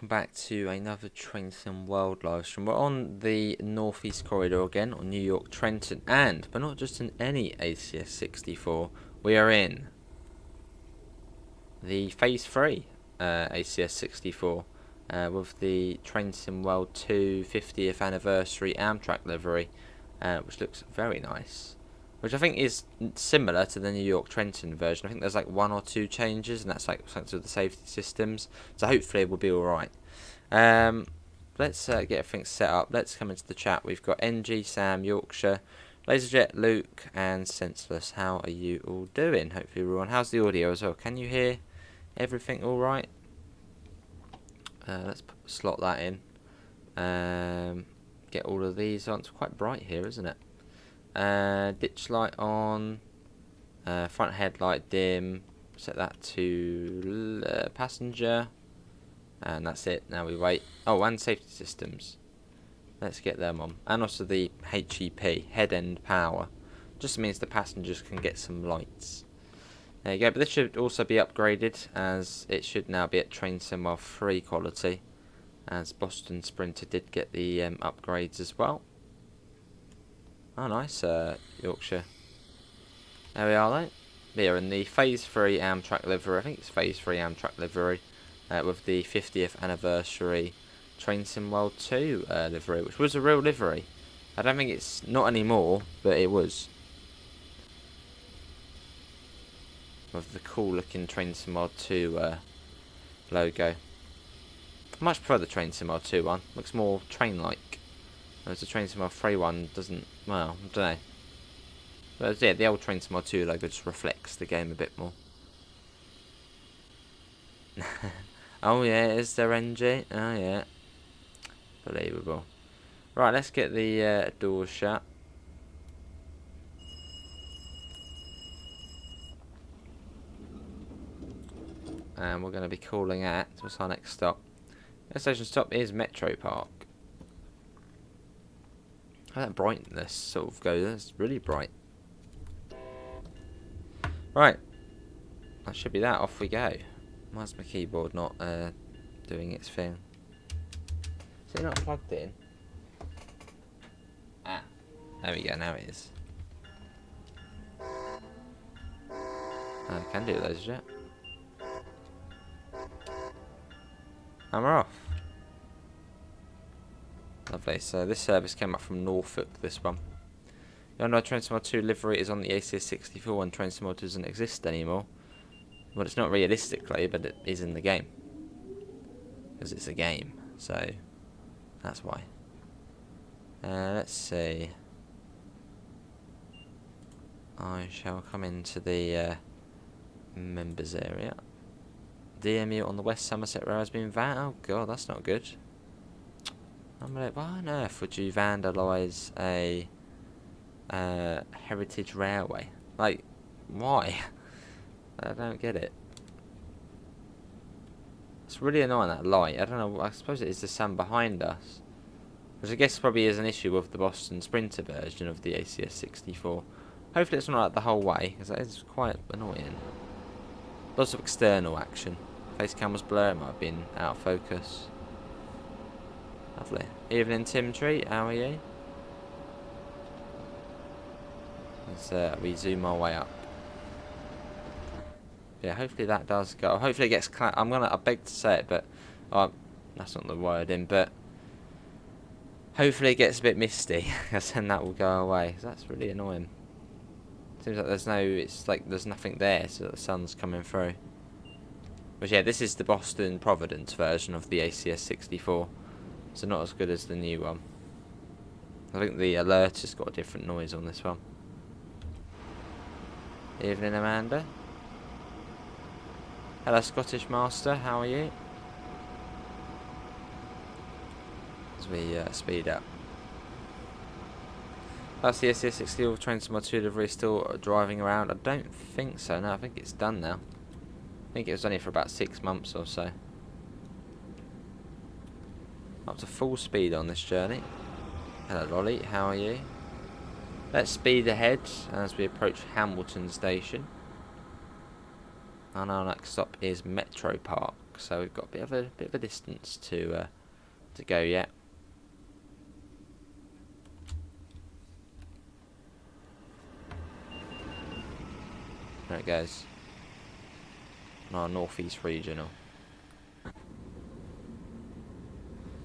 welcome back to another Trenton World live stream. We're on the northeast corridor again on New York, Trenton, but not just in any ACS 64. We are in the Phase 3 ACS 64 with the Trenton World 2 50th anniversary Amtrak livery, which looks very nice. Which I think is similar to the New York Trenton version. I think there's like one or two changes, and that's like something to do with the safety systems. So hopefully it will be alright. Let's get everything set up. Let's come into the chat. We've got NG, Sam, Yorkshire, Laserjet, Luke, and Senseless. How are you all doing? Hopefully everyone. How's the audio as well? Can you hear everything alright? Let's slot that in. Get all of these on. It's quite bright here, isn't it? Ditch light on, front headlight dim, set that to passenger, and that's it. Now we wait. Oh, and safety systems, let's get them on, and also the HEP, head end power, just means the passengers can get some lights. There you go. But this should also be upgraded, as it should now be at Train Simwell 3 quality, as Boston Sprinter did get the upgrades as well. Oh, nice, Yorkshire. There we are, though. We are in the Phase 3 Amtrak livery. I think it's Phase 3 Amtrak livery. With the 50th anniversary Train Sim World 2 livery, which was a real livery. I don't think it's not anymore, but it was. With the cool looking Train Sim World 2 logo. I much prefer the Train Sim World 2 one. Looks more train-like. Whereas the Train Sim World 3 one doesn't, well, I don't know. But yeah, the old Train Sim World 2 logo just reflects the game a bit more. Oh yeah, is there NG? Oh yeah. Believable. Right, let's get the doors shut. And we're going to be calling at, what's our next stop? Next station stop is Metro Park. How that brightness sort of goes, it's really bright. Right, that should be that, off we go. Why's my keyboard not doing its thing? Is it not plugged in? Ah, there we go, now it is. I can do those, yeah. And we're off. Lovely, so this service came up from Norfolk, this one. You know, Train Sim 2 livery is on the ACS 64 and Train Sim 2 doesn't exist anymore. Well, it's not realistically, but it is in the game. Because it's a game, so that's why. Let's see. I shall come into the members area. DMU on the West Somerset Rail has been oh god, that's not good. I'm like, why on earth would you vandalise a heritage railway? Like, why? I don't get it. It's really annoying, that light. I don't know, I suppose it is the sun behind us. Which I guess probably is an issue with the Boston Sprinter version of the ACS 64. Hopefully it's not like the whole way, because that is quite annoying. Lots of external action. Face cam was blurred, might have been out of focus. Lovely. Evening, Tim Tree, how are you? Let's we zoom our way up. Yeah, hopefully that does go. Hopefully it gets. I beg to say it, but that's not the wording. But hopefully it gets a bit misty, because then that will go away. 'Cause that's really annoying. Seems like there's no. It's like there's nothing there, so the sun's coming through. But yeah, this is the Boston Providence version of the ACS 64. So not as good as the new one. I think the alert has got a different noise on this one. Evening, Amanda. Hello, Scottish Master. How are you? As we speed up. That's the ACS 64 Train Sim 2 livery still driving around. I don't think so. No, I think it's done now. I think it was only for about 6 months or so. Up to full speed on this journey. Hello Lolly, how are you? Let's speed ahead as we approach Hamilton Station. And our next stop is Metro Park. so we've got a bit of a distance to go yet. There it goes. Our northeast regional. But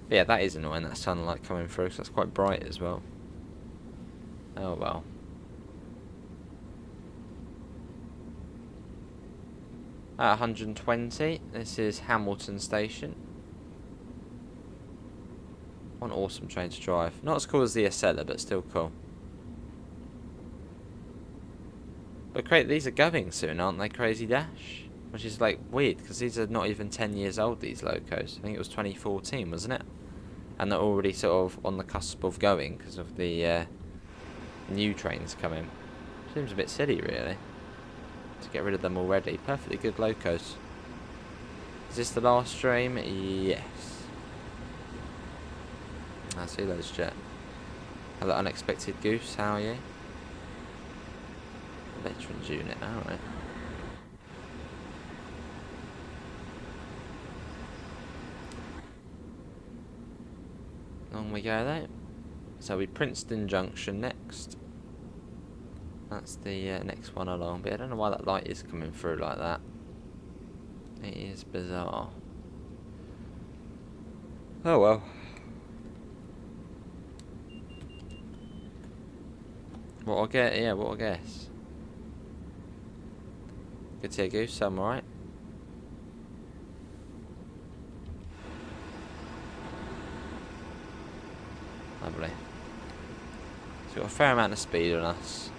yeah, that is annoying, that sunlight coming through, so that's quite bright as well. Oh well. At 120, this is Hamilton Station. What an awesome train to drive. Not as cool as the Acela, but still cool. But these are going soon, aren't they, Crazy Dash? Which is like weird, because these are not even 10 years old, these locos. I think it was 2014, wasn't it? And they're already sort of on the cusp of going because of the new trains coming. Seems a bit silly, really, to get rid of them already. Perfectly good locos. Is this the last stream? Yes. I see those, chat. Hello, Unexpected Goose, how are you? Veterans unit, alright. On we go though. So we Princeton Junction next. That's the next one along, but I don't know why that light is coming through like that. It is bizarre. Oh well. What I'll get, yeah, what I guess. Good to hear, Goose, I'm alright. Lovely. So we've got a fair amount of speed on us.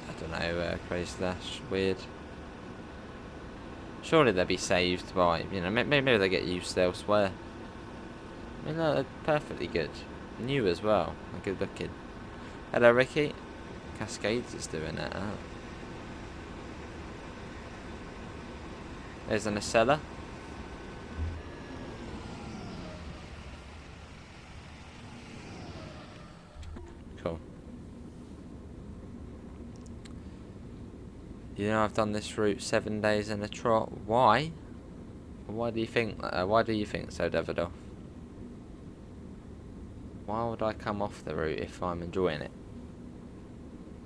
I don't know, Crazy Dash, weird. Surely they'll be saved by, you know, maybe they get used elsewhere. I mean, they're perfectly good. New as well, and good looking. Hello, Ricky. Cascades is doing it. Oh. There's an Acela. Cool. You know, I've done this route 7 days in a trot. Why? Why do you think? Why do you think so, Davidoff? Why would I come off the route if I'm enjoying it?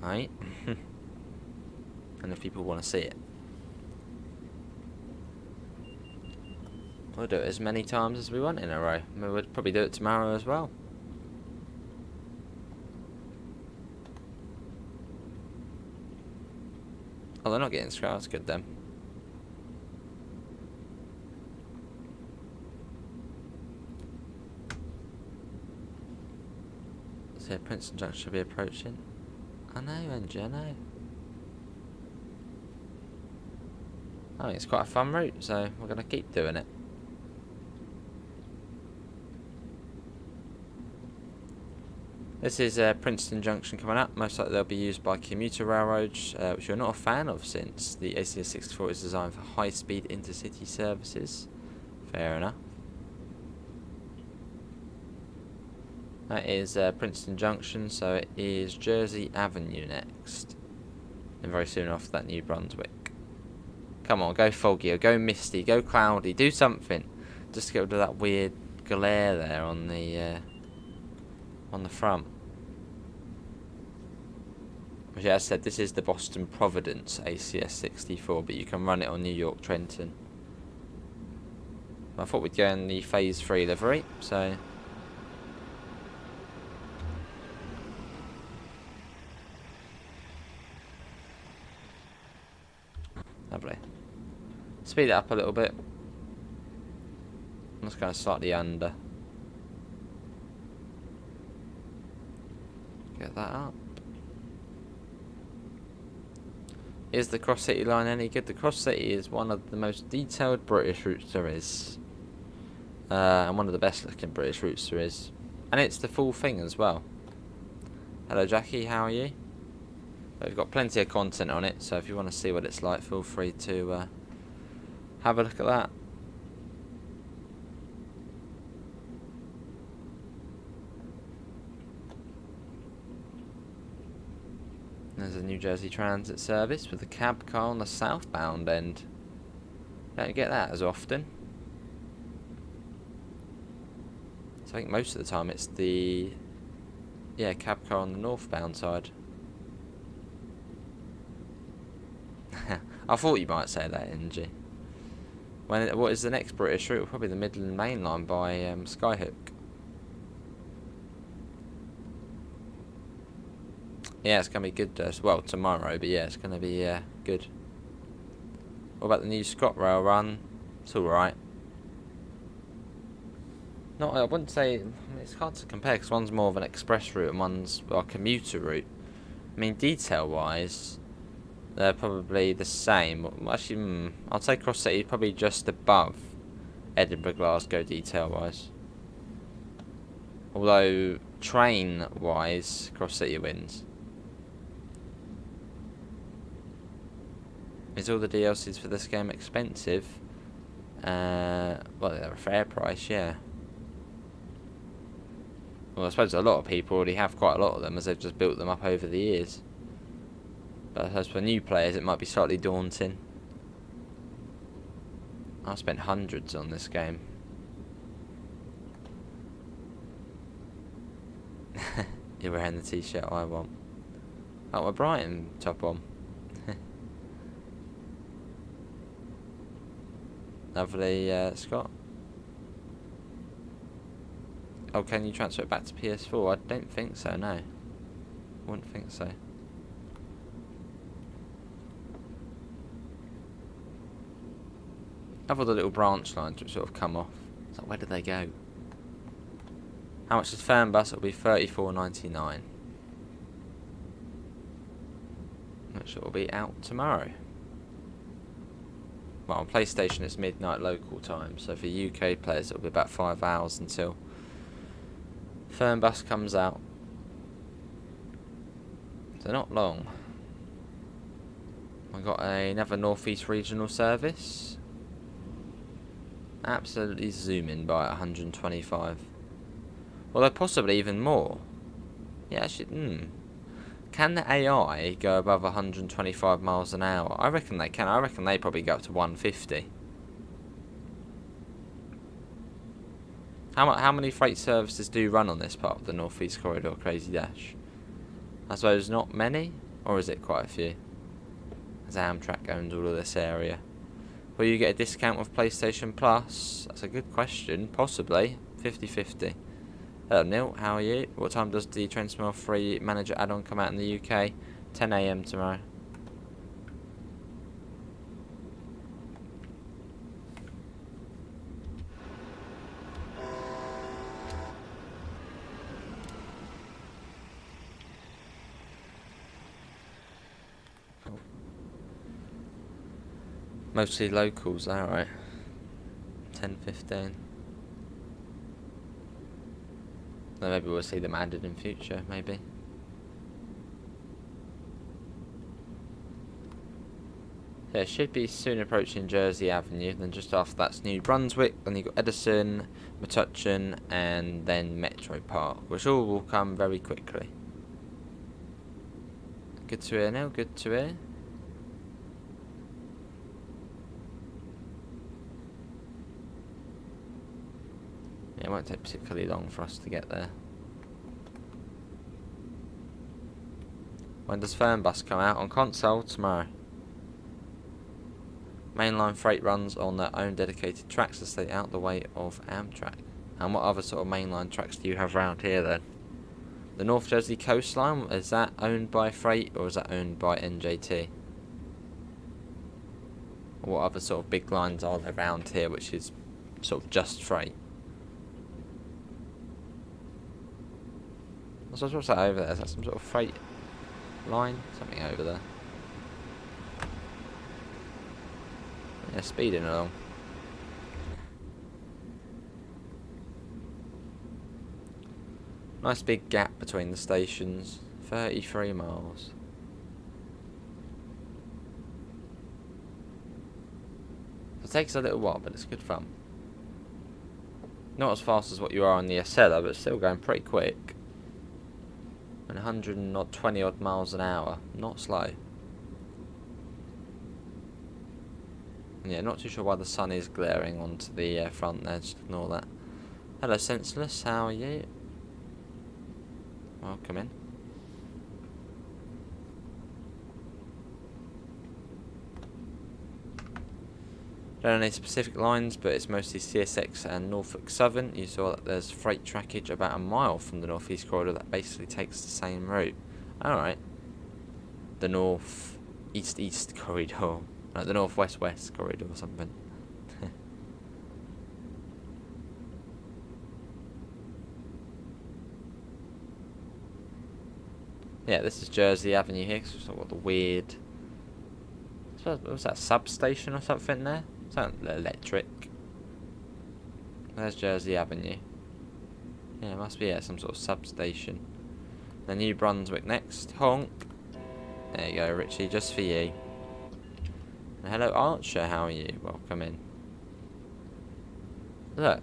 Right? And if people want to see it, we'll do it as many times as we want in a row. We would probably do it tomorrow as well. Oh, they're not getting scratched. That's good then. So Princeton Junction should be approaching. I know, Angie, I know. I think it's quite a fun route, so we're going to keep doing it. This is Princeton Junction coming up. Most likely they'll be used by commuter railroads, which you're not a fan of since the ACS 64 is designed for high-speed intercity services. Fair enough. That is Princeton Junction, so it is Jersey Avenue next. And very soon after that, New Brunswick. Come on, go foggy, or go misty, go cloudy, do something. Just to get rid of that weird glare there on the front. Which, as I said, this is the Boston Providence ACS 64, but you can run it on New York Trenton. I thought we'd go in the Phase 3 livery, so... Lovely. Speed it up a little bit. I'm just going slightly under. Get that up. Is the Cross City line any good? The Cross City is one of the most detailed British routes there is. And one of the best looking British routes there is. And it's the full thing as well. Hello Jackie, how are you? We've got plenty of content on it, so if you want to see what it's like, feel free to have a look at that. There's a New Jersey Transit service with a cab car on the southbound end. Don't get that as often. So I think most of the time it's the cab car on the northbound side. I thought you might say that, NG. What is the next British route? Probably the Midland Main Line by Skyhook. Yeah, it's going to be good. Well, tomorrow, but yeah, it's going to be good. What about the new ScotRail run? It's alright. I wouldn't say... it's hard to compare because one's more of an express route and one's a commuter route. I mean, detail-wise, they're probably the same. Actually, I'd say Cross City probably just above Edinburgh Glasgow detail-wise. Although, train-wise, Cross City wins. Is all the DLCs for this game expensive? Well, they're a fair price, yeah. Well, I suppose a lot of people already have quite a lot of them as they've just built them up over the years. But I suppose for new players it might be slightly daunting. I've spent hundreds on this game. You're wearing the t-shirt I want. Oh, my Brighton top on. Lovely, Scott. Oh, can you transfer it back to PS4? I don't think so, no. Wouldn't think so. Have all the little branch lines which sort of come off. It's like, where do they go? How much is Fernbus? It'll be $34.99. Which will be out tomorrow. Well, on PlayStation it's midnight local time, so for UK players it'll be about 5 hours until Fernbus comes out. So not long. I got another North East regional service. Absolutely zooming by 125. Although possibly even more. Yeah, actually, Can the AI go above 125 miles an hour? I reckon they can. I reckon they probably go up to 150. How many freight services do run on this part of the North East Corridor Crazy Dash? I suppose not many, or is it quite a few? As Amtrak owns all of this area. Will you get a discount with PlayStation Plus? That's a good question. Possibly. 50-50. Hello Neil, how are you? What time does the Trenton free manager add-on come out in the UK? 10 AM tomorrow. Mostly locals, alright. 10-15. Then maybe we'll see them added in future, maybe. Yeah, it should be soon approaching Jersey Avenue, then just after that's New Brunswick, then you've got Edison, Metuchen, and then Metro Park, which all will come very quickly. Good to hear, Neil, good to hear. Yeah, it won't take particularly long for us to get there. When does Fernbus come out? On console? Tomorrow. Mainline freight runs on their own dedicated tracks to stay out the way of Amtrak. And what other sort of mainline tracks do you have around here then? The North Jersey coastline, is that owned by freight or is that owned by NJT? Or what other sort of big lines are there around here which is sort of just freight? So what's that over there? Is that some sort of freight line? Something over there. Yeah, speeding along. Nice big gap between the stations. 33 miles. It takes a little while, but it's good fun. Not as fast as what you are on the Acela, but still going pretty quick. 120 odd miles an hour, not slow. Yeah, not too sure why the sun is glaring onto the front there, just ignore that. Hello Senseless, how are you? Welcome in. Don't know any specific lines, but it's mostly CSX and Norfolk Southern. You saw that there's freight trackage about a mile from the Northeast Corridor that basically takes the same route. Alright. The North East Corridor. Like the Northwest West Corridor or something. Yeah, this is Jersey Avenue here, because we've got the weird... What was that, substation or something there? Something electric. There's Jersey Avenue. Yeah, it must be some sort of substation. The New Brunswick next. Honk. There you go, Richie, just for you. And hello, Archer, how are you? Welcome in. Look,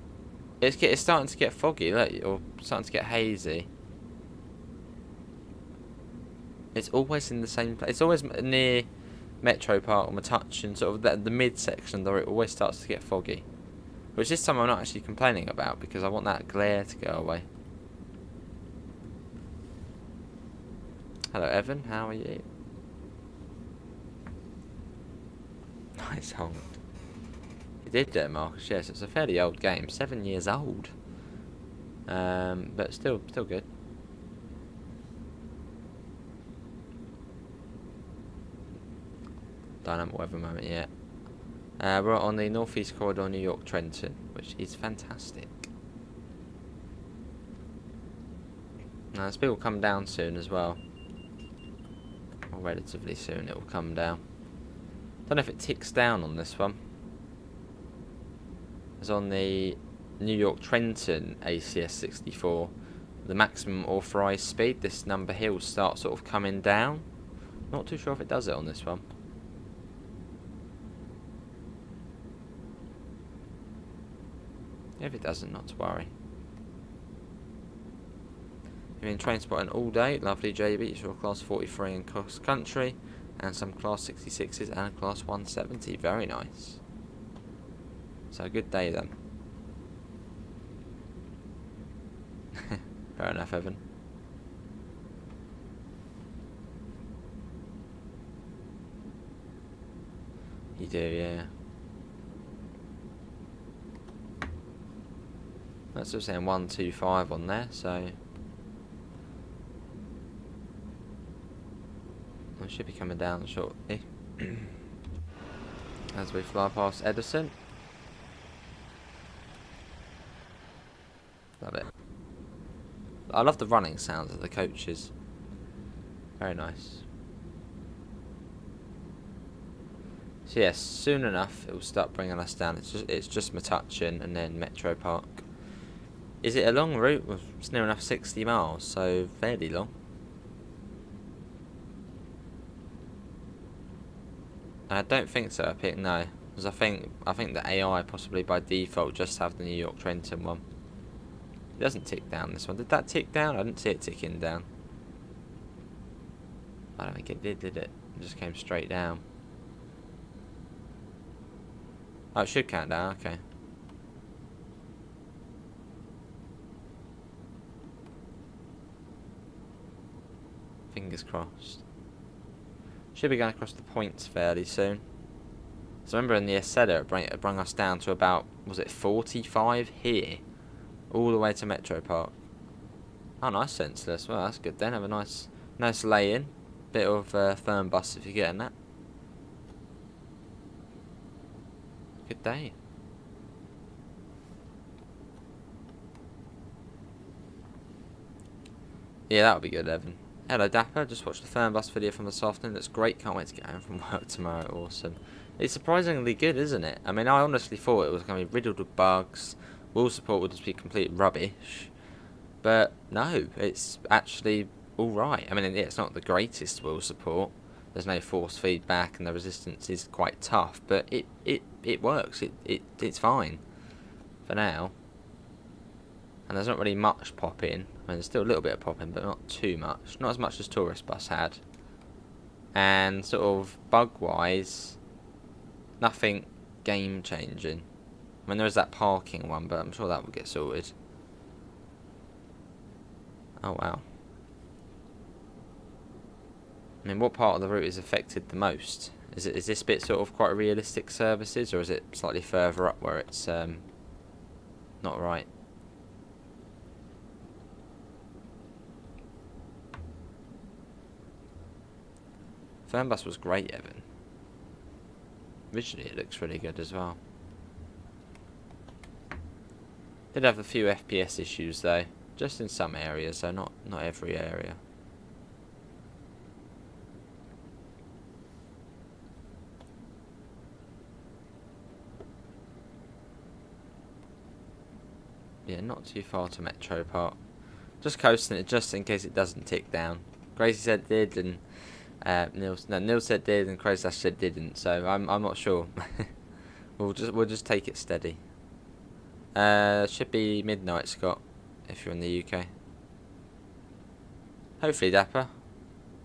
it's starting to get foggy, look, or starting to get hazy. It's always in the same place. It's always near Metro Park or Metuchen, sort of the mid-section, where it always starts to get foggy. Which this time I'm not actually complaining about, because I want that glare to go away. Hello, Evan, how are you? Nice hold. You did there, Marcus, yes, it's a fairly old game, 7 years old. But still good. Dynamic weather moment yet. We're on the Northeast Corridor, New York, Trenton, which is fantastic. Now, this bill will come down soon as well. Or relatively soon it will come down. Don't know if it ticks down on this one. As on the New York Trenton ACS 64, the maximum authorised speed, this number here will start sort of coming down. Not too sure if it does it on this one. If it doesn't, not to worry. You've been train spotting all day. Lovely, JB. You saw a class 43 in cross country, and some class 66s and a class 170. Very nice. So a good day then. Fair enough, Evan. You do, yeah. That's still saying 125 on there, so I should be coming down shortly. As we fly past Edison. Love it. I love the running sounds of the coaches. Very nice. So yes, soon enough it will start bringing us down. It's just Metuchen and then Metro Park. Is it a long route? It's near enough 60 miles, so fairly long. I don't think so. No, because I think the AI possibly by default just have the New York Trenton one. It doesn't tick down this one. Did that tick down? I didn't see it ticking down. I don't think it did it? It just came straight down. Oh, it should count down. Okay. Fingers crossed. Should be going across the points fairly soon. So remember in the Asceda it brought us down to about, was it 45 here? All the way to Metro Park. Oh, nice, Senseless. Well, that's good then. Have a nice lay-in. Bit of firm bus if you're getting that. Good day. Yeah, that would be good, Evan. Hello Dapper, just watched the Fernbus video from this afternoon. That's great, can't wait to get home from work tomorrow. Awesome. It's surprisingly good, isn't it? I mean, I honestly thought it was going to be riddled with bugs. Wheel support would just be complete rubbish. But no, it's actually alright. I mean, it's not the greatest wheel support. There's no force feedback and the resistance is quite tough. But it works. It's fine for now. And there's not really much pop-in. I mean, there's still a little bit of pop-in, but not too much. Not as much as Tourist Bus had. And sort of bug-wise, nothing game changing. I mean, there is that parking one, but I'm sure that will get sorted. Oh wow. I mean, what part of the route is affected the most? Is this bit sort of quite realistic services, or is it slightly further up where it's not right? Fernbus was great, Evan. Visually, it looks really good as well. Did have a few FPS issues though, just in some areas, so not every area. Yeah, not too far to Metro Park. Just coasting it, just in case it doesn't tick down. Crazy said did, and Neil said did, and Crazy said didn't. So I'm not sure. we'll just take it steady. Should be midnight, Scott, if you're in the UK. Hopefully, Dapper.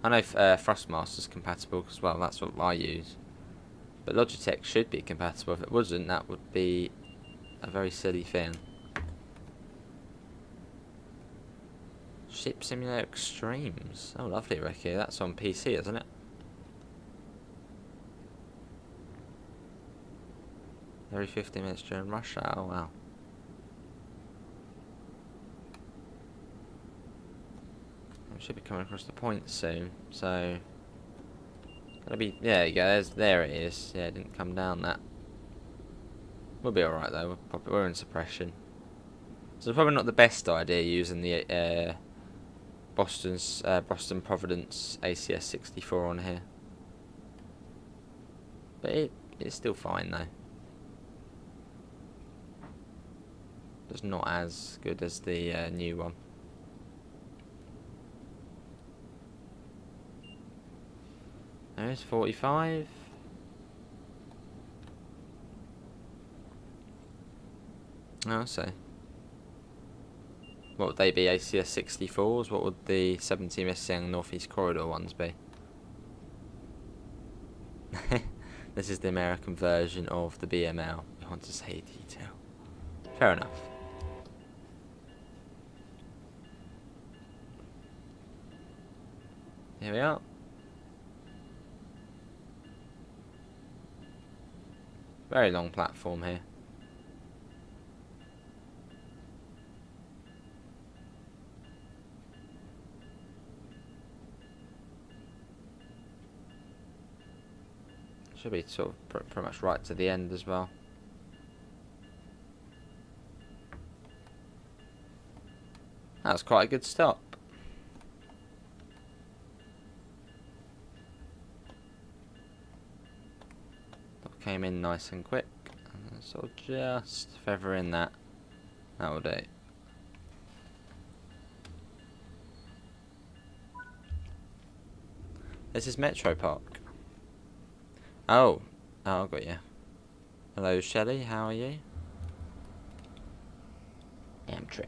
I know Thrustmaster's compatible as well. That's what I use. But Logitech should be compatible. If it wasn't, that would be a very silly thing. Ship Simulator Extremes. Oh, lovely, Ricky. That's on PC, isn't it? Every 50 minutes during rush hour. Oh, wow. We should be coming across the point soon. So, gotta be. Yeah, there you go. There it is. Yeah, it didn't come down that. We'll be alright though. We're in suppression. So it's probably not the best idea using the Boston Providence ACS 64 on here, but it's still fine though. Just not as good as the new one. There's 45. Oh, I see. What would they be? ACS 64s? What would the 17 Messiang Northeast Corridor ones be? This is the American version of the BML. You want to say detail. Fair enough. Here we are. Very long platform here. Should be sort of pretty much right to the end as well. That was quite a good stop. That came in nice and quick. And sort of just feather in that. That will do. This is Metro Park. Oh, I got you. Hello, Shelley. How are you? Amtrak.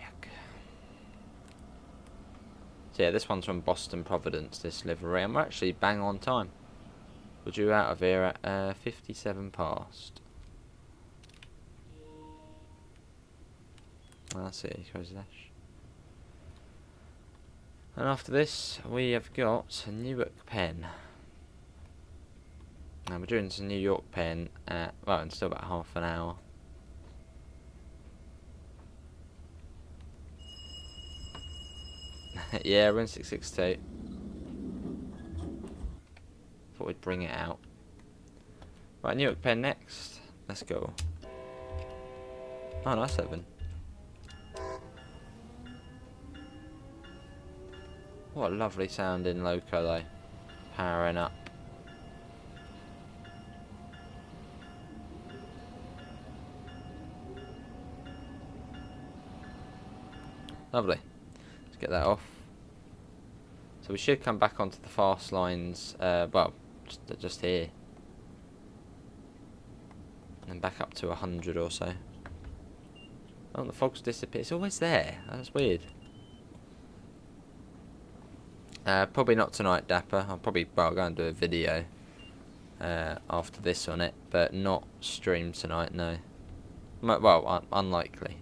So yeah, this one's from Boston Providence. This livery, and we're actually bang on time. We're due out of here at 57 past. That's it. Crazy dash. And after this, we have got Newark, Penn. And we're doing some New York, Penn at, well, in still about half an hour. Yeah, we're in 662. Thought we'd bring it out. Right, Newark, Penn next. Let's go. Oh, nice, Evan. What a lovely sounding loco, though. Powering up. Lovely. Let's get that off. So we should come back onto the fast lines, well, just here. And back up to 100 or so. Oh, the fog's disappeared. It's always there. That's weird. Probably not tonight, Dapper. I'll go and do a video. after this on it, but not stream tonight, no. Well, unlikely.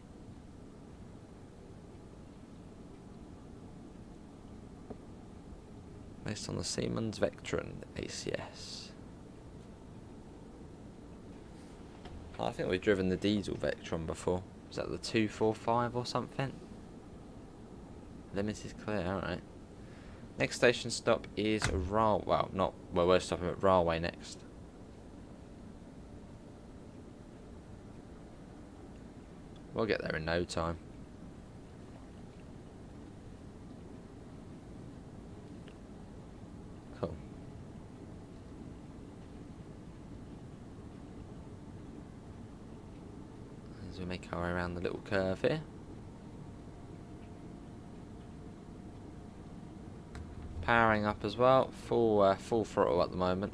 Based on the Siemens Vectron ACS. Oh, I think we've driven the diesel Vectron before. Was that the 245 or something? Limit is clear, alright. Next station stop is Railway. Well, not where we're stopping, at Railway next. We'll get there in no time. Cool. As we make our way around the little curve here. Powering up as well, full throttle at the moment.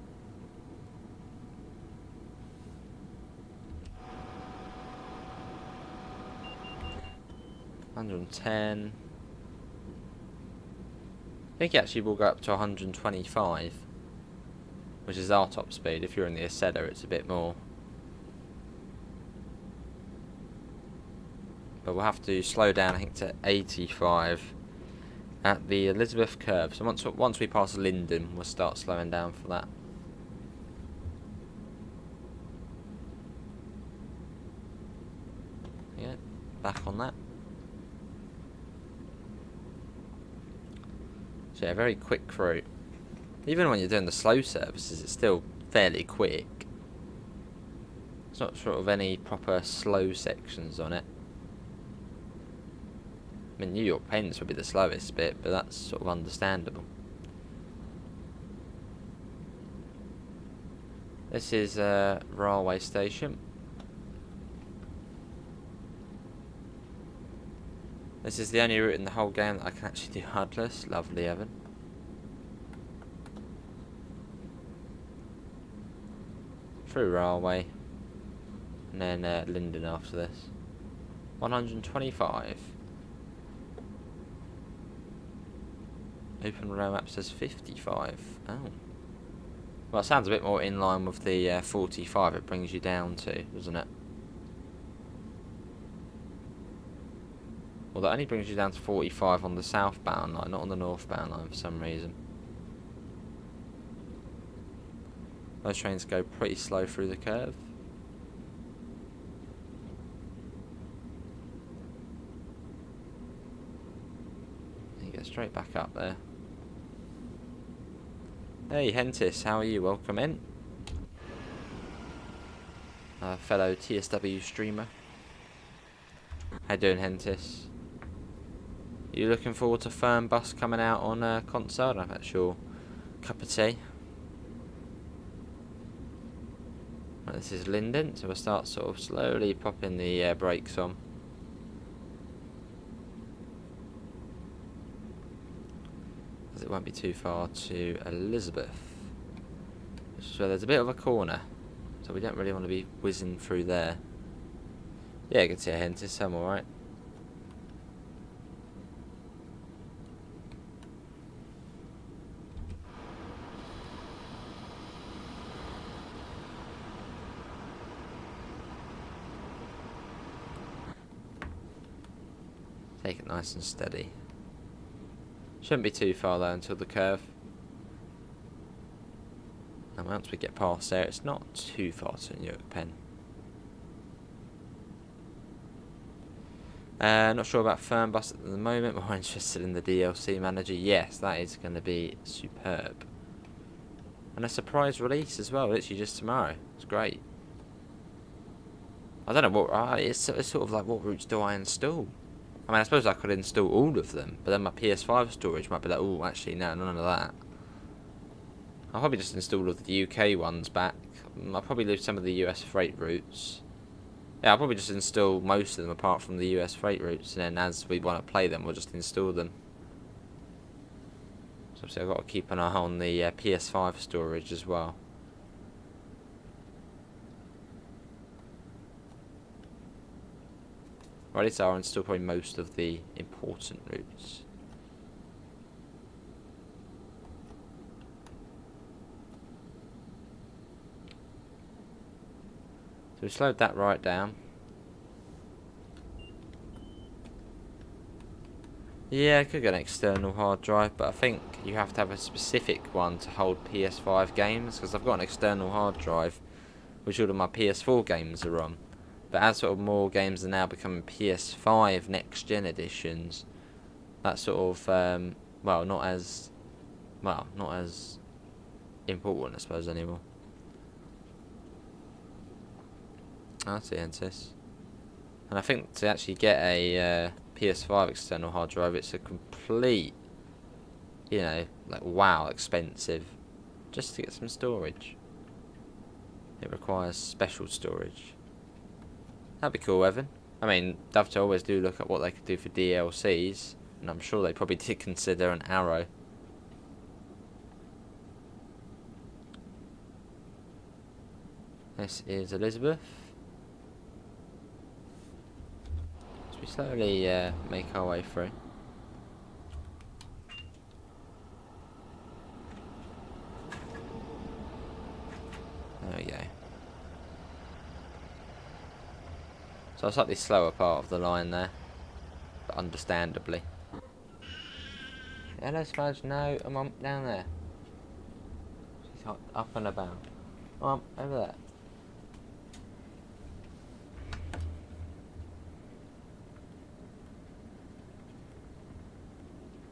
$110. I think it actually will go up to 125, which is our top speed. If you're in the Aceda, it's a bit more. But we'll have to slow down, I think, to 85 at the Elizabeth curve. So once we pass Linden, we'll start slowing down for that. Yeah, back on that. So yeah, very quick route. Even when you're doing the slow services, it's still fairly quick. It's not sort of any proper slow sections on it. I mean, New York Penn's would be the slowest bit, but that's sort of understandable. This is a railway station. This is the only route in the whole game that I can actually do hardless. Lovely, Evan. Through railway. And then Linden after this. 125. Open road map says 55. Oh. Well, it sounds a bit more in line with the 45 it brings you down to, doesn't it? Well, that only brings you down to 45 on the southbound line, not on the northbound line for some reason. Those trains go pretty slow through the curve. You get straight back up there. Hey Hentis, how are you? Welcome in. Fellow TSW streamer. How you doing, Hentis? You looking forward to Fernbus coming out on console? I don't know if that's your cup of tea. Right, this is Linden, so we'll start sort of slowly popping the brakes on. Because it won't be too far to Elizabeth. Which is where there's a bit of a corner, so we don't really want to be whizzing through there. Yeah, I can see a Hentis, I'm alright. Take it nice and steady. Shouldn't be too far though until the curve. And once we get past there, it's not too far to Newark, Penn. Not sure about Fernbus at the moment. More interested in the DLC manager. Yes, that is going to be superb. And a surprise release as well, literally just tomorrow. It's great. I don't know what. It's sort of like, what routes do I install? I mean, I suppose I could install all of them, but then my PS5 storage might be like, oh, actually, no, none of that. I'll probably just install all of the UK ones back. I'll probably leave some of the US freight routes. Yeah, I'll probably just install most of them apart from the US freight routes, and then as we want to play them, we'll just install them. So obviously I've got to keep an eye on the PS5 storage as well. Or at least I'll install probably most of the important routes. So we slowed that right down. Yeah, I could get an external hard drive, but I think you have to have a specific one to hold PS5 games, because I've got an external hard drive which all of my PS4 games are on. But as sort of more games are now becoming PS5 next gen editions, that's sort of well, not as important, I suppose, anymore. I see, Entis. And I think to actually get a PS5 external hard drive, it's a complete, you know, like wow, expensive, just to get some storage. It requires special storage. That'd be cool, Evan. I mean, Dovetail always do look at what they could do for DLCs, and I'm sure they probably did consider an Arrow. This is Elizabeth. So we slowly make our way through. There we go. So a slightly slower part of the line there, but understandably. Hello, Smudge. No, I'm down there. She's up and about. Oh, I'm over there.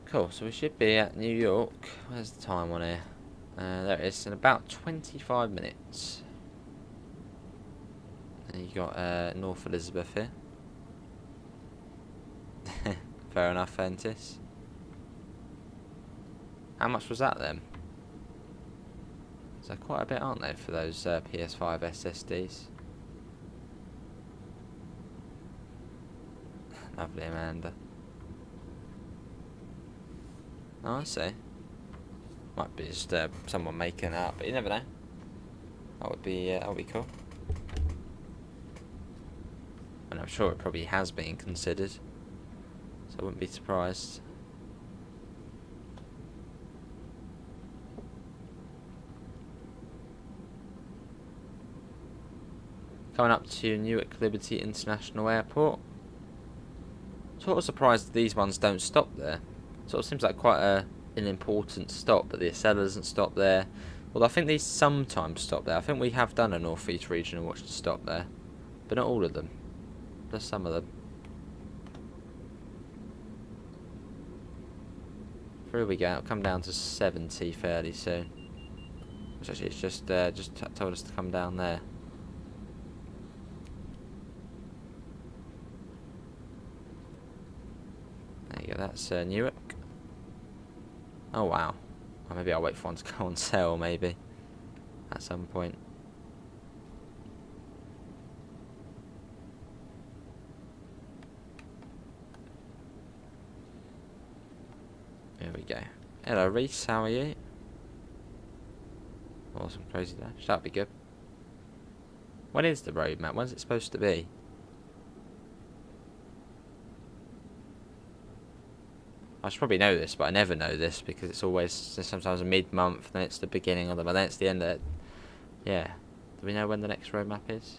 Cool, so we should be at New York. Where's the time on here? There it is, in about 25 minutes. And you got North Elizabeth here. Fair enough, Ventus. How much was that then? So quite a bit, aren't they, for those PS5 SSDs? Lovely, Amanda. Oh, I see. Might be just someone making it up, but you never know. That would be cool. And I'm sure it probably has been considered, so I wouldn't be surprised. Coming up to Newark Liberty International Airport. Sort of surprised these ones don't stop there. Sort of seems like quite an important stop, but the Acela doesn't stop there. Although I think these sometimes stop there. I think we have done a North East Regional watch to stop there, but not all of them. Just some of them. Through we go. It'll come down to 70 fairly soon. Which actually it's just told us to come down there. There you go. That's Newark. Oh wow. Or maybe I'll wait for one to go on sale, maybe at some point. There we go. Hello, Reese. How are you? Awesome, crazy dash. That'd be good. When is the roadmap? When's it supposed to be? I should probably know this, but I never know this because it's always sometimes a mid-month, then it's the beginning of the month, then it's the end of it. Yeah. Do we know when the next roadmap is?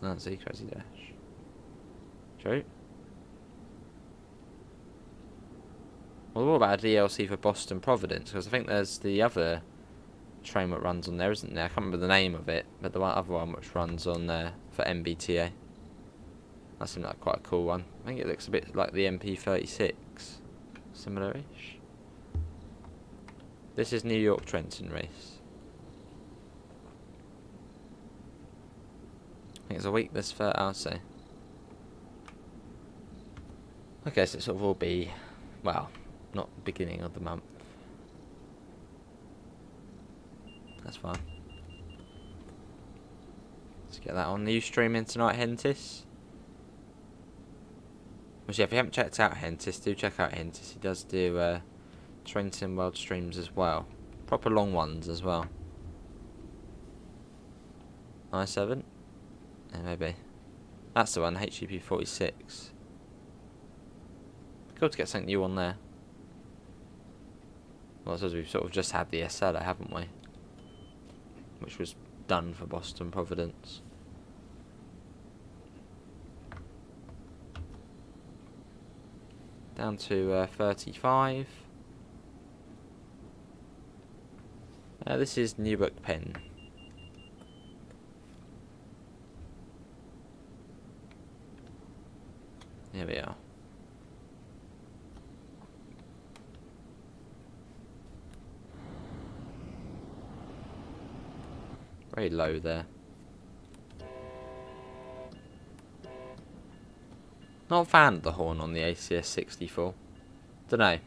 Oh, see, crazy dash. True. Well, what about a DLC for Boston Providence? Because I think there's the other train that runs on there, isn't there? I can't remember the name of it, but the other one which runs on there for MBTA. That seemed like quite a cool one. I think it looks a bit like the MP36. Similar-ish. This is New York Trenton race. I think it's a week this for, I'll say. Okay, so it sort of will be, well, not beginning of the month. That's fine. Let's get that on. Are you streaming tonight, Hentis? Which, yeah, if you haven't checked out Hentis, do check out Hentis. He does do Trenton World streams as well. Proper long ones as well. I7? Yeah, maybe. That's the one, HEP46. Cool to get something new on there. Well, I suppose we've sort of just had the Acela, haven't we? Which was done for Boston Providence. Down to 35. This is Newark, Penn. Here we are. Very low there. Not a fan of the horn on the ACS 64. Dunno.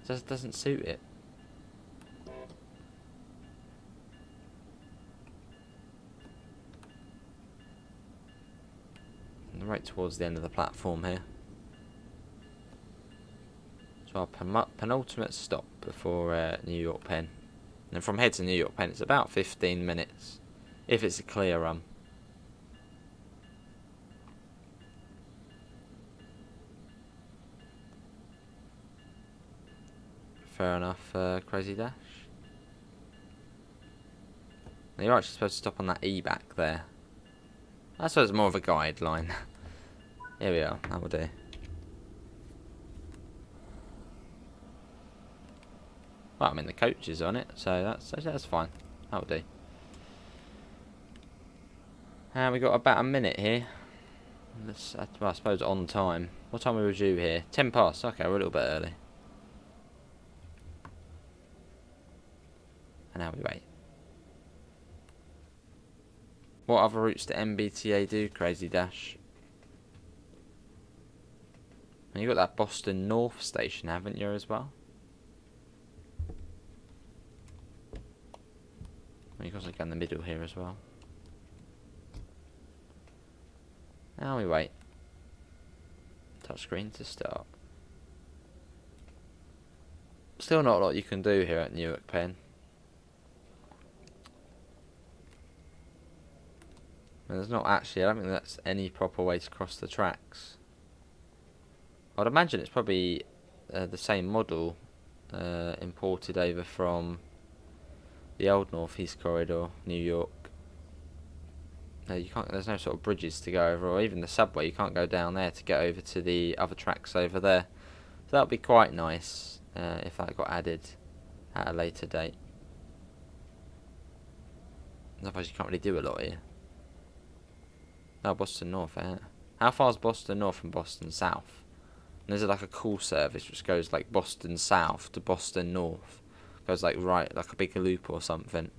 Just doesn't suit it. And right towards the end of the platform here. So our penultimate stop before New York Penn. And from here to New York Penn it's about 15 minutes. If it's a clear run. Fair enough, Crazy Dash. Now you're actually supposed to stop on that E back there. I suppose it's more of a guideline. Here we are, that will do. Well, I mean the coach is on it, so that's fine. That will do. And we got about a minute here. Well, I suppose on time. What time are we due here? 10 past. Okay, we're a little bit early. And now we wait. What other routes do MBTA do, Crazy Dash? And you got that Boston North station, haven't you, as well? You've got to go in the middle here as well. Now we wait. Touchscreen to start. Still not a lot you can do here at Newark Penn. And there's not actually, I don't think that's any proper way to cross the tracks. I'd imagine it's probably the same model imported over from the old Northeast Corridor, New York. You can't. There's no sort of bridges to go over, or even the subway. You can't go down there to get over to the other tracks over there. So that would be quite nice if that got added at a later date. Otherwise, you can't really do a lot here. No, Boston North, eh? How far is Boston North from Boston South? And there's like a call service which goes like Boston South to Boston North. Goes like right, like a big loop or something.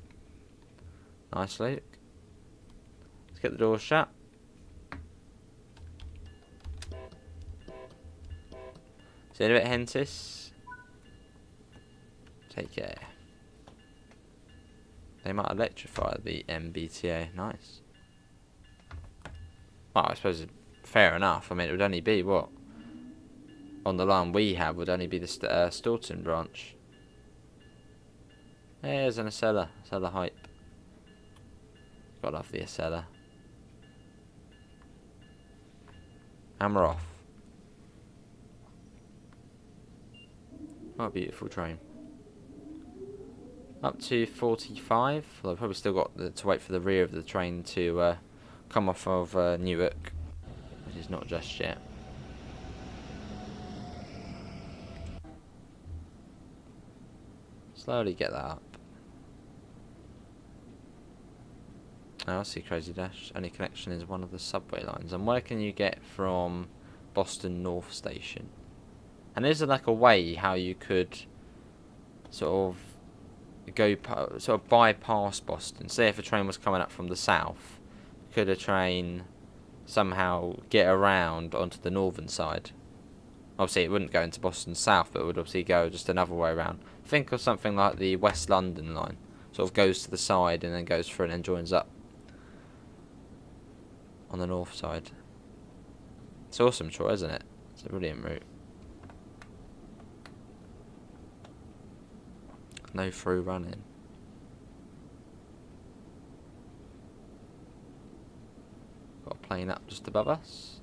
Nice loop. Let's get the door shut. See you in a bit, Hentis. Take care. They might electrify the MBTA. Nice. Well, I suppose it's fair enough. I mean, it would only be what? On the line we have would only be the Staunton branch. There's an Acela. Acela hype. Gotta love the Acela. And we're off. What a beautiful train. Up to 45. Well, I've probably still got to wait for the rear of the train to come off of Newark, which is not just yet. Slowly get that up. Oh, I see, Crazy Dash. Only connection is one of the subway lines. And where can you get from Boston North Station? And is there like a way how you could sort of go sort of bypass Boston? Say if a train was coming up from the south, could a train somehow get around onto the northern side? Obviously it wouldn't go into Boston South, but it would obviously go just another way around. Think of something like the West London line. Sort of goes to the side and then goes through and then joins up on the north side. It's awesome, Troy, isn't it? It's a brilliant route. No through running. Got a plane up just above us.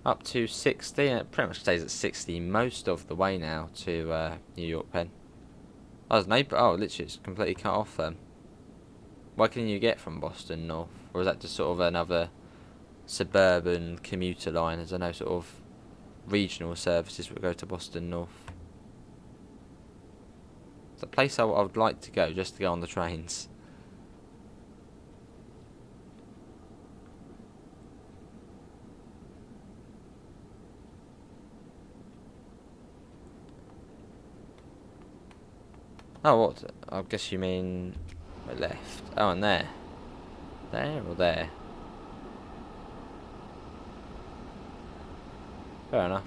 Up to 60, and it pretty much stays at 60 most of the way now to New York Penn. Oh, there's no, oh, literally it's completely cut off then. What can you get from Boston North? Or is that just sort of another suburban commuter line? There's no sort of regional services that go to Boston North. It's a place I would like to go, just to go on the trains. Oh, what? I guess you mean my left. Oh, and there. There or there? Fair enough.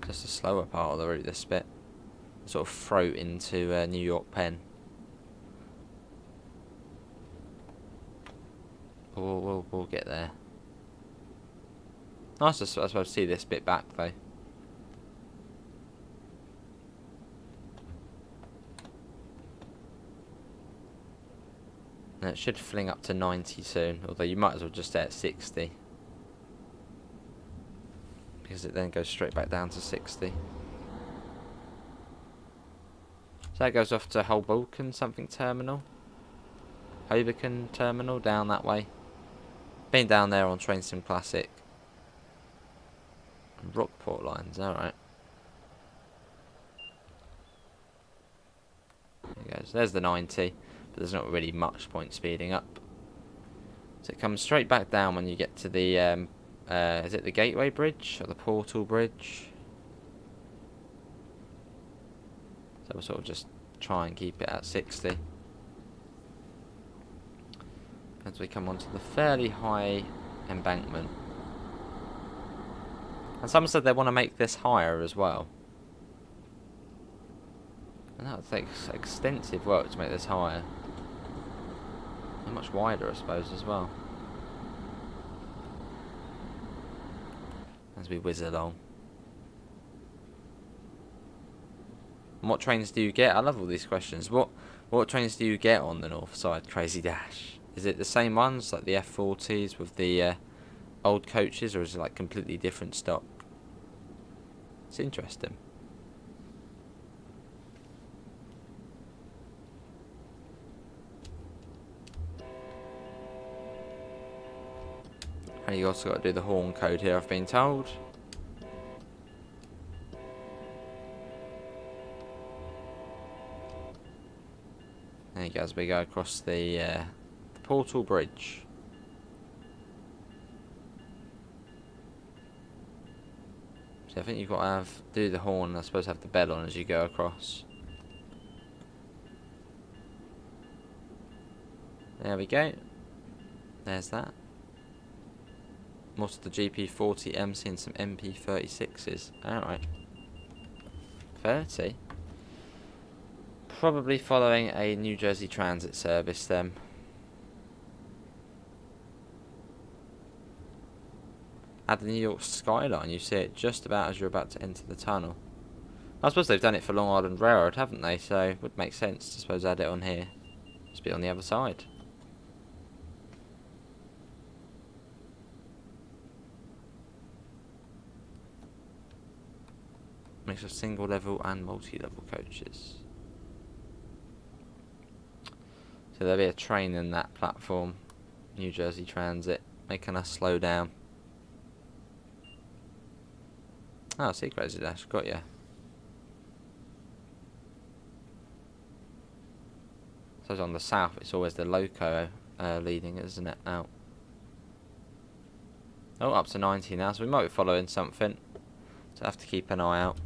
Just a slower part of the route, this bit. Sort of throat into New York Penn. We'll get there. Nice to, I suppose, see this bit back though. And it should fling up to 90 soon, although you might as well just stay at 60. Because it then goes straight back down to 60. So that goes off to Hoboken something terminal. Hoboken terminal, down that way. Been down there on Train Sim Classic. And Rockport lines, alright. There it goes, there's the 90. There's not really much point speeding up. So it comes straight back down when you get to the, is it the Gateway Bridge or the Portal Bridge? So we'll sort of just try and keep it at 60. As we come onto the fairly high embankment. And some said they want to make this higher as well. And that takes extensive work to make this higher. And much wider, I suppose, as well. As we whiz along. And what trains do you get? I love all these questions. What trains do you get on the north side, Crazy Dash? Is it the same ones, like the F40s with the old coaches, or is it like completely different stock? It's interesting. And you also got to do the horn code here, I've been told. There you go, as we go across the Portal Bridge. So I think you've got to do the horn, I suppose have the bell on as you go across. There we go. There's that. Most of the GP40M and some MP36s. Alright. 30. Probably following a New Jersey Transit service then. At the New York skyline, you see it just about as you're about to enter the tunnel. I suppose they've done it for Long Island Railroad, haven't they? So it would make sense to suppose add it on here. Just be on the other side. Mix of single level and multi-level coaches. So there'll be a train in that platform, New Jersey Transit, making us slow down. Oh, see, Crazy Dash, got ya. So on the south, it's always the loco leading, isn't it? Out. Oh, up to 90 now, so we might be following something. So I have to keep an eye out.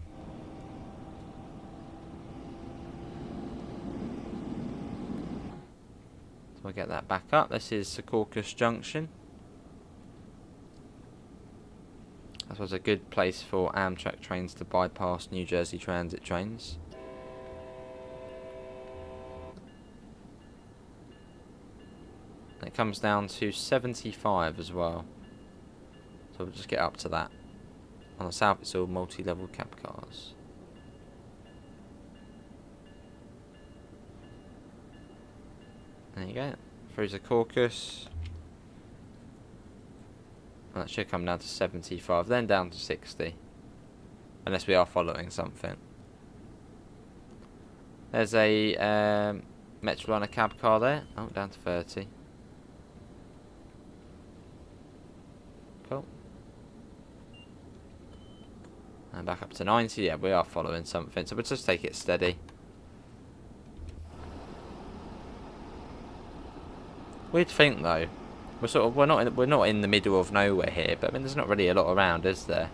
We'll get that back up. This is Secaucus Junction. That was a good place for Amtrak trains to bypass New Jersey Transit trains. And it comes down to 75 as well. So we'll just get up to that. On the south it's all multi-level cab cars. There you go. Through Secaucus. That should come down to 75, then down to 60. Unless we are following something. There's a Metroliner cab car there. Oh, down to 30. Cool. And back up to 90. Yeah, we are following something. So we'll just take it steady. We'd think though, we're not in the middle of nowhere here, but I mean there's not really a lot around, is there?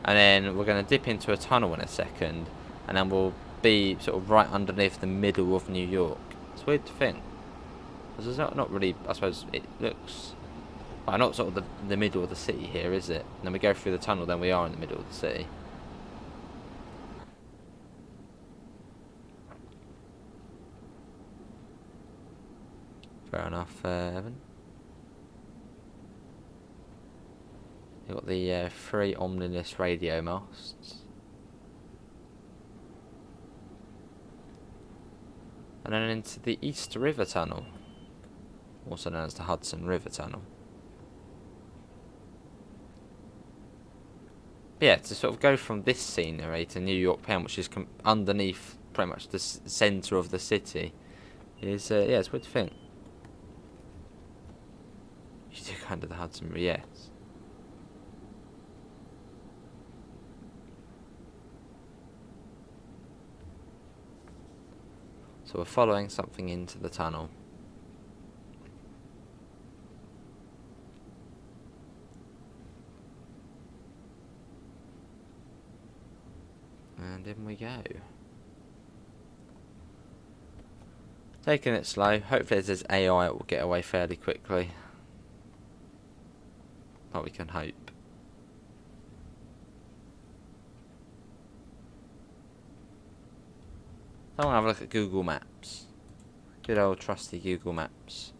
And then we're going to dip into a tunnel in a second, and then we'll be sort of right underneath the middle of New York. It's weird to think. Because there's not really, I suppose it looks, well, not sort of the middle of the city here, is it? And then we go through the tunnel, then we are in the middle of the city. Fair enough, Evan. You've got the 3 omnibus radio masts. And then into the East River Tunnel, also known as the Hudson River Tunnel. But yeah, to sort of go from this scenery to New York Penn, which is underneath pretty much the centre of the city, is, yeah, it's weird to think. You do go under the Hudson River, yes. So we're following something into the tunnel. And in we go. Taking it slow. Hopefully as there's AI it will get away fairly quickly. But we can hope. I want to have a look at Google Maps. Good old trusty Google Maps.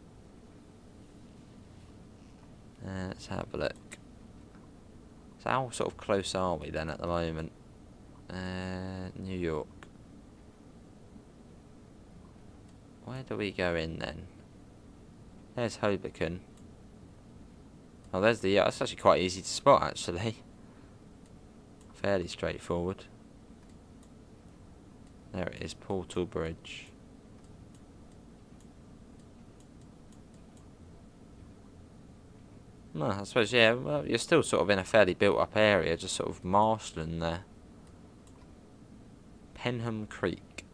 Let's have a look. So how sort of close are we then at the moment? New York. Where do we go in then? There's Hoboken. Oh, there's the... that's actually quite easy to spot, actually. Fairly straightforward. There it is, Portal Bridge. No, I suppose, yeah, well, you're still sort of in a fairly built-up area, just sort of marshland there. Penham Creek.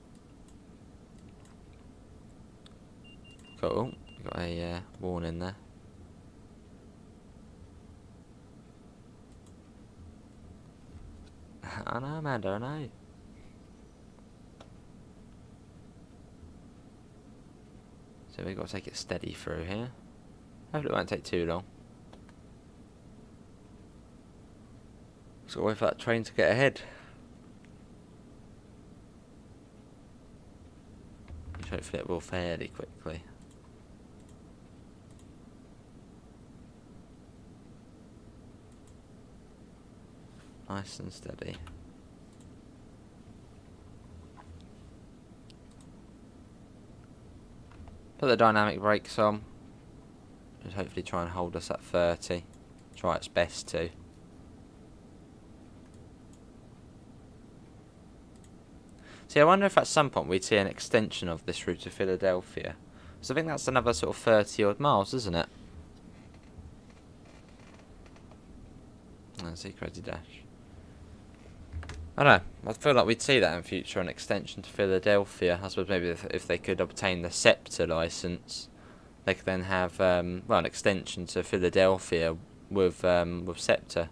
Cool. Got a warning there. I know, Amanda, I know. So we've got to take it steady through here. Hopefully it won't take too long. Just gotta wait for that train to get ahead. Which hopefully it will fairly quickly. Nice and steady. Put the dynamic brakes on. Just hopefully try and hold us at 30. Try its best to. See, I wonder if at some point we'd see an extension of this route to Philadelphia. So I think that's another sort of 30 odd miles, isn't it? I see, Crazy Dash. I don't know, I feel like we'd see that in future, an extension to Philadelphia. I suppose maybe if they could obtain the SEPTA licence, they could then have, well, an extension to Philadelphia with SEPTA.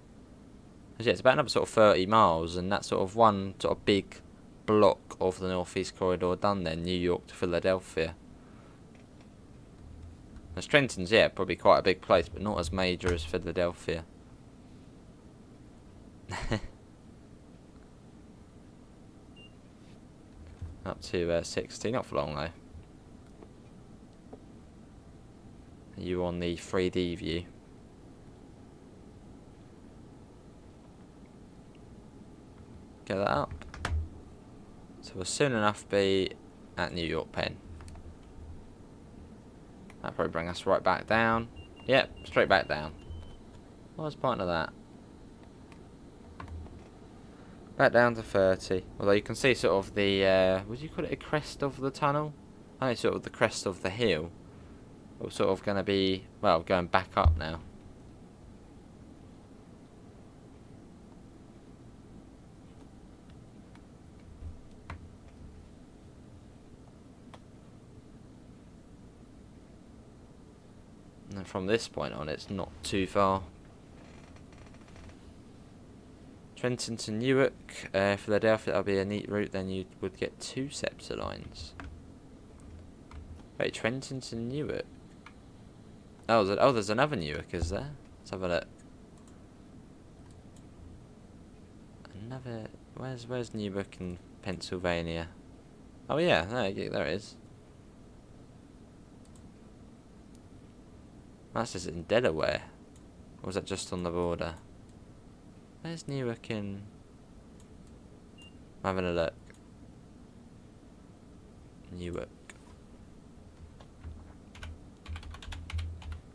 Yeah, it's about another sort of 30 miles, and that's sort of one sort of big block of the Northeast Corridor done then, New York to Philadelphia. As Trenton's, yeah, probably quite a big place, but not as major as Philadelphia. Up to 60, not for long though. Are you on the 3D view? Get that up. So we'll soon enough be at New York Penn. That'll probably bring us right back down. Yep, straight back down. What was the point of that? Back down to 30. Although you can see sort of the, would you call it a crest of the tunnel? I think sort of the crest of the hill. We're sort of going to be, well, going back up now. And from this point on, it's not too far. Trenton to Newark, Philadelphia, that'll be a neat route, then you would get 2 SEPTA lines. Wait, Trenton to Newark? Oh, there's another Newark, is there? Let's have a look. Another, where's Newark in Pennsylvania? Oh yeah, there it is. That's just in Delaware. Or was that just on the border? Where's Newark in... I'm having a look. Newark.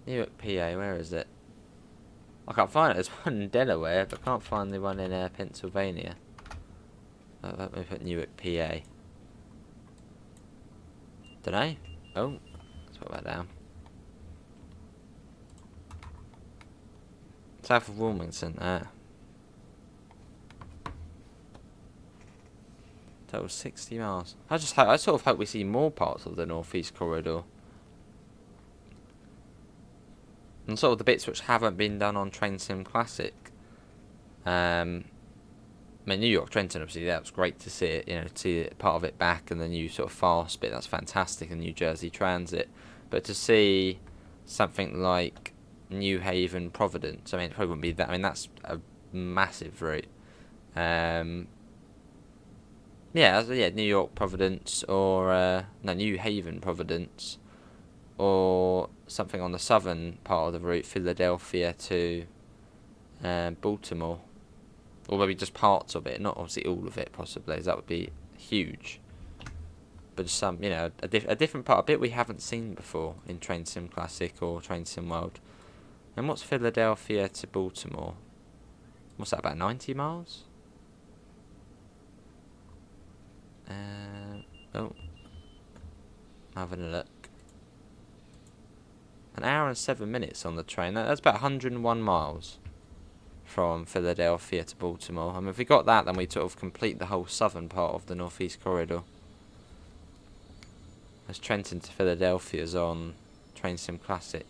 Newark, PA, where is it? I can't find it. There's one in Delaware, but I can't find the one in Pennsylvania. Let me put Newark, PA. Dunno. Oh, let's put that down. South of Wilmington, Total 60 miles. I sort of hope we see more parts of the Northeast Corridor. And sort of the bits which haven't been done on Train Sim Classic. I mean, New York, Trenton, obviously, that was great to see it, you know, to see part of it back, and the new sort of fast bit, that's fantastic, and New Jersey Transit. But to see something like New Haven, Providence, I mean, it probably wouldn't be that, I mean, that's a massive route. Yeah, New York, Providence, or, no, New Haven, Providence, or something on the southern part of the route, Philadelphia to Baltimore. Or maybe just parts of it, not obviously all of it, possibly. That would be huge. But some, you know, a different part, a bit we haven't seen before in Train Sim Classic or Train Sim World. And what's Philadelphia to Baltimore? What's that, about 90 miles? Oh. Having a look. An hour and 7 minutes on the train. That's about 101 miles. From Philadelphia to Baltimore. I mean, if we got that, then we sort of complete the whole southern part of the Northeast Corridor. As Trenton to Philadelphia is on Train Sim Classic.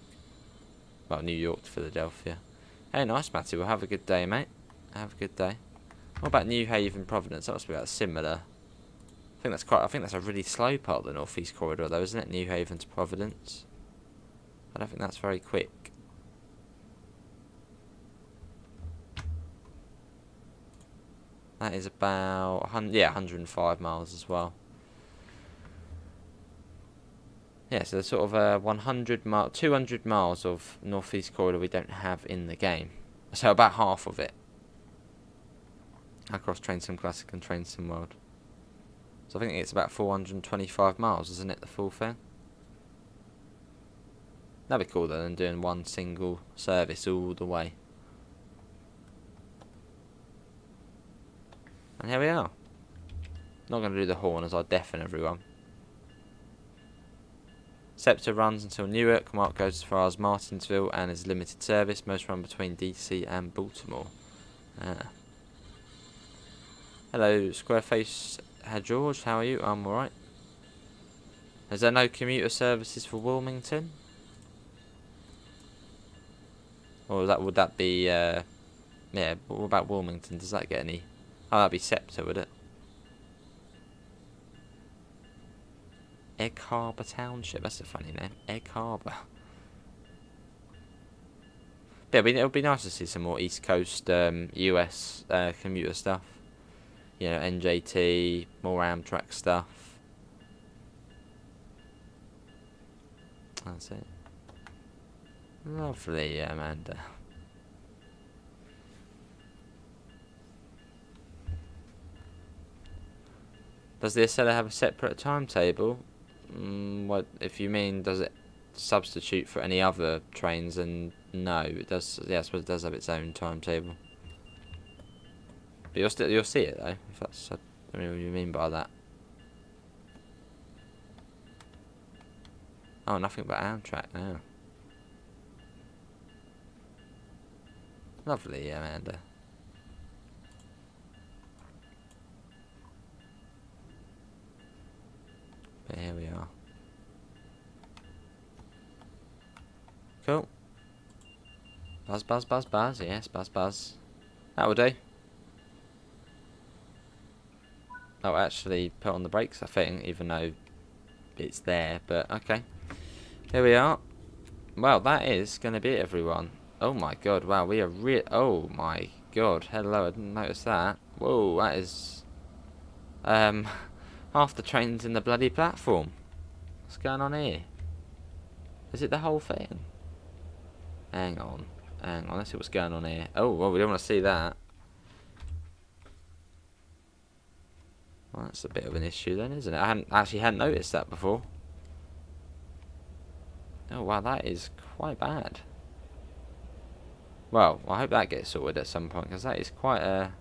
Well, New York to Philadelphia. Hey, nice, Matty. Well, have a good day, mate. Have a good day. What about New Haven, Providence? That must be about similar. I think that's a really slow part of the Northeast Corridor, though, isn't it? New Haven to Providence. I don't think that's very quick. That is about 105 miles as well. Yeah, so there's sort of 200 miles of Northeast Corridor we don't have in the game. So about half of it. Across Train Sim Classic and Train Sim World. So I think it's about 425 miles, isn't it, the full thing? That'd be cool though, than doing one single service all the way. And here we are. Not going to do the horn as I deafen everyone. SEPTA runs until Newark. Mark goes as far as Martinsville and is limited service. Most run between DC and Baltimore. Hello, Squareface. Hi George, how are you? I'm alright. Is there no commuter services for Wilmington? Or would that be, yeah, what about Wilmington? Does that get any? Oh, that'd be SEPTA, would it? Egg Harbor Township, that's a funny name. Egg Harbor. Yeah, it would be nice to see some more East Coast US commuter stuff. You know, NJT, more Amtrak stuff. That's it. Lovely, Amanda. Does the Acela have a separate timetable? What if you mean does it substitute for any other trains, and no, it does. Yeah, I suppose it does have its own timetable. But you'll see it though. If that's, I don't know what you mean by that. Oh, nothing but Amtrak now. Lovely, Amanda. But here we are. Cool. Buzz, buzz, buzz, buzz. Yes, buzz, buzz. That will do. I'll actually put on the brakes, I think, even though it's there. But okay. Here we are. Well, that is going to be it, everyone. Oh my god, wow, we are oh my god, hello, I didn't notice that. Whoa, that is... half the train's in the bloody platform. What's going on here? Is it the whole thing? Hang on, let's see what's going on here. Oh, well, we don't want to see that. Well, that's a bit of an issue then, isn't it? I hadn't noticed that before. Oh wow, that is quite bad. Well, I hope that gets sorted at some point, because that is quite a...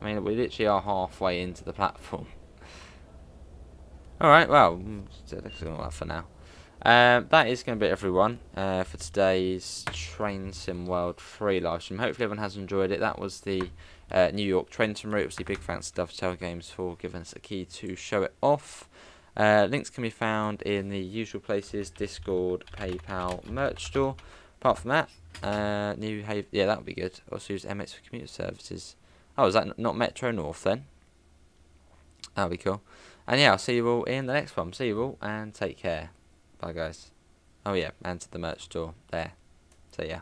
I mean, we literally are halfway into the platform. Alright, well, that's all that for now. That is going to be it, everyone, for today's Train Sim World 3 live stream. Hopefully everyone has enjoyed it. That was the New York Trenton route. Obviously, big thanks to Dovetail Games for giving us a key to show it off. Links can be found in the usual places: Discord, PayPal, merch store. Apart from that, New Haven, yeah, that would be good. Also use MX for commuter services. Oh, is that not Metro North then? That would be cool. And yeah, I'll see you all in the next one. See you all, and take care. Bye, guys. Oh yeah, and to the merch store there. So yeah.